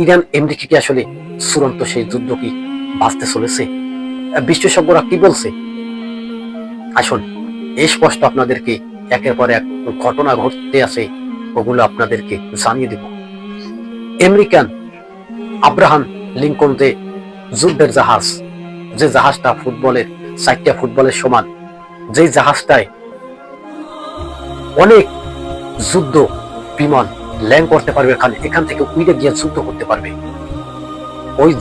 Iran America কি আসলে চূড়ান্ত সেই যুদ্ধ কি বাঁচতে চলেছে? বিশেষজ্ঞরা কি বলছে? আসুন স্পষ্ট আপনাদেরকে একের পর এক ঘটনা ঘটতে আছে, ওগুলো আপনাদেরকে জানিয়ে দেব। আমেরিকান আব্রাহাম লিঙ্কন যে যুদ্ধের জাহাজ, যে জাহাজটা ফুটবলের 4টা ফুটবলের সমান, যে জাহাজটায় অনেক যুদ্ধ বিমান ল্যান্ড করতে পারবে, এখান থেকে উইরে গিয়ে যুদ্ধ করতে পারবে, ওই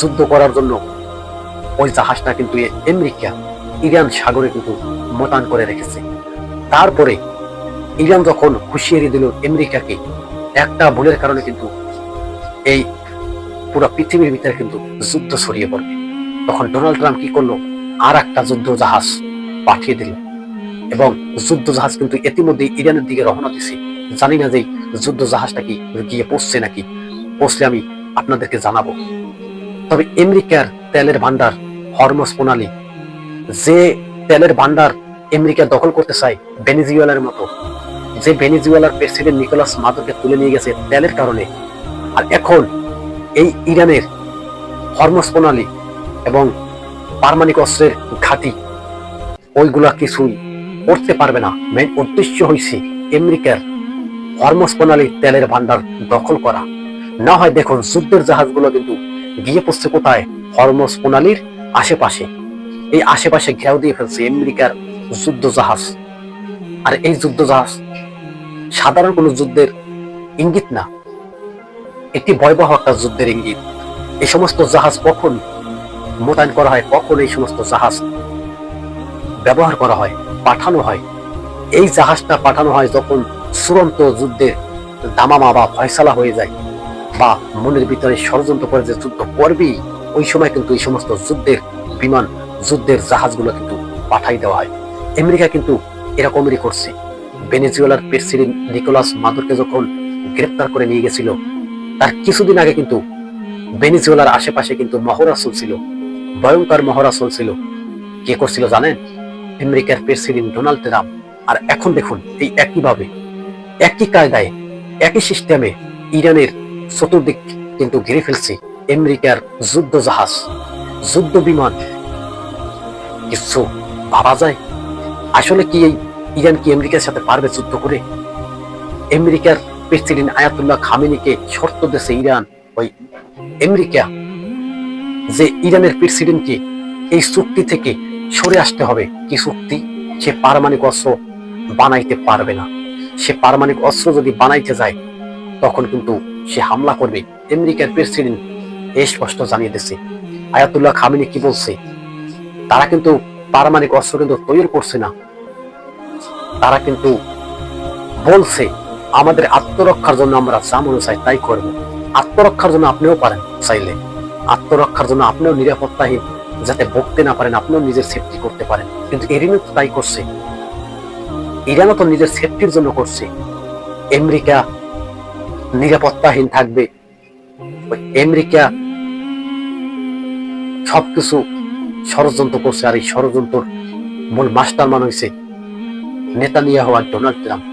যুদ্ধ করার জন্য ওই জাহাজটা কিন্তু আমেরিকা ইরান সাগরে কিন্তু মোতায়েন করে রেখেছে। তারপরে ইরান যখন হুঁশিয়ারি দিল আমেরিকাকে, একটা ভুলের কারণে কিন্তু এই পুরো পৃথিবীর ভিতরে কিন্তু যুদ্ধ ছড়িয়ে পড়বে। তখন ডোনাল্ড ট্রাম্প কি করলো? আর একটা যুদ্ধ জাহাজ পাঠিয়ে দিল, এবং যুদ্ধ জাহাজ কিন্তু ইতিমধ্যে ইরানের দিকে রওনা দিছে। জানি না যে যুদ্ধ জাহাজটা কি গিয়ে পৌঁছছে নাকি, পৌঁছলে আমি আপনাদেরকে জানাবো। তবে আমেরিকার তেলের ভান্ডার হরমুজ প্রণালী, যে তেলের ভান্ডার আমেরিকা দখল করতে চায় ভেনেজুয়েলার মতো, যে ভেনেজুয়েলার প্রেসিডেন্ট নিকোলাস মাদুরোকে তুলে নিয়ে গেছে তেলের কারণে, আর এখন এই ইরানের হরমুজ প্রণালী এবং পারমাণবিক অস্ত্রের ঘাঁটি, ওইগুলা কিছুই করতে পারবে না। মেন উদ্দেশ্য হয়েছে আমেরিকার হরমুজ প্রণালী তেলের ভান্ডার দখল করা। না হয় দেখুন যুদ্ধের জাহাজগুলো কিন্তু গিয়ে পড়ছে কোথায়? হরমুজ প্রণালীর আশেপাশে। এই আশেপাশে ঘেরাও দিয়ে ফেলছে আমেরিকার যুদ্ধ জাহাজ। আর এই যুদ্ধ জাহাজ সাধারণ কোন যুদ্ধের ইঙ্গিত না, একটি ভয়াবহ একটা যুদ্ধের ইঙ্গিত। এই সমস্ত জাহাজ কখন মোতায়েন করা হয়, কখন এই সমস্ত জাহাজ ব্যবহার করা হয়, পাঠানো হয়? এই জাহাজটা পাঠানো হয় যখন চূড়ান্ত যুদ্ধের দামামা বা ফয়সালা হয়ে যায়, বা মনের ভিতরে ষড়যন্ত্র করে যে যুদ্ধ করবেই, ওই সময় কিন্তু এই সমস্ত যুদ্ধের বিমান, যুদ্ধের জাহাজগুলো কিন্তু পাঠাই দেওয়া হয়। আমেরিকা কিন্তু এরকমই করছে। ভেনেজুয়েলার প্রেসিডেন্ট নিকোলাস মাদুরোকে যখন গ্রেপ্তার করে নিয়ে গেছিল, তার কিছুদিন আগে কিন্তু ভেনেজুয়েলার আশেপাশে কিন্তু মহড়া চলছিল, ভয়ঙ্কর মহড়া চলছিল। কে করছিল জানেন? আমেরিকার প্রেসিডেন্ট ডোনাল্ড ট্রাম্প। আর এখন দেখুন এই একইভাবে, একই কায়দায়, একই সিস্টেমে ইরানের চতুর্দিক কিন্তু ঘিরে ফেলছে আমেরিকার যুদ্ধ জাহাজ, যুদ্ধ বিমান। কিছু ভাবা যায়? আসলে কি এই ইরান কি আমেরিকার সাথে পারবে যুদ্ধ করে? আমেরিকার প্রেসিডেন্ট আয়াতুল্লাহ খামেনিকে শর্ত দিয়েছে ইরান, ওই আমেরিকা, যে ইরানের প্রেসিডেন্টকে এই চুক্তি থেকে সরে আসতে হবে। কি চুক্তি? সে পারমাণবিক অস্ত্র বানাইতে পারবে না। সে পারমাণবিক অস্ত্র যদি বানাইতে যায়, তখন কিন্তু সে হামলা করবে। আমেরিকার প্রেসিডেন্ট স্পষ্ট জানিয়ে দিয়েছে। আয়াতুল্লাহ খামেনি কি বলছে? তারা কিন্তু পারমাণবিক অস্ত্র কিন্তু তৈরি করছে না, তারা কিন্তু বলছে আমাদের আত্মরক্ষার জন্য আমরা যা মনে চাই তাই করব। আত্মরক্ষার জন্য আপনিও পারেন, চাইলে আত্মরক্ষার জন্য আপনিও নিরাপত্তাহীন যাতে ভুগতে না পারেন, আপনিও নিজের সেফটি করতে পারেন। কিন্তু ইরানও তো তাই করছে, ইরানও তো নিজের সেফটির জন্য করছে। আমেরিকা নিরাপত্তাহীন থাকবে, আমেরিকা সবকিছু ষড়যন্ত্র করছে। আর এই ষড়যন্ত্র মূল মাস্টার মান হয়েছে নেতানিয়াহু আর ডোনাল্ড ট্রাম্প।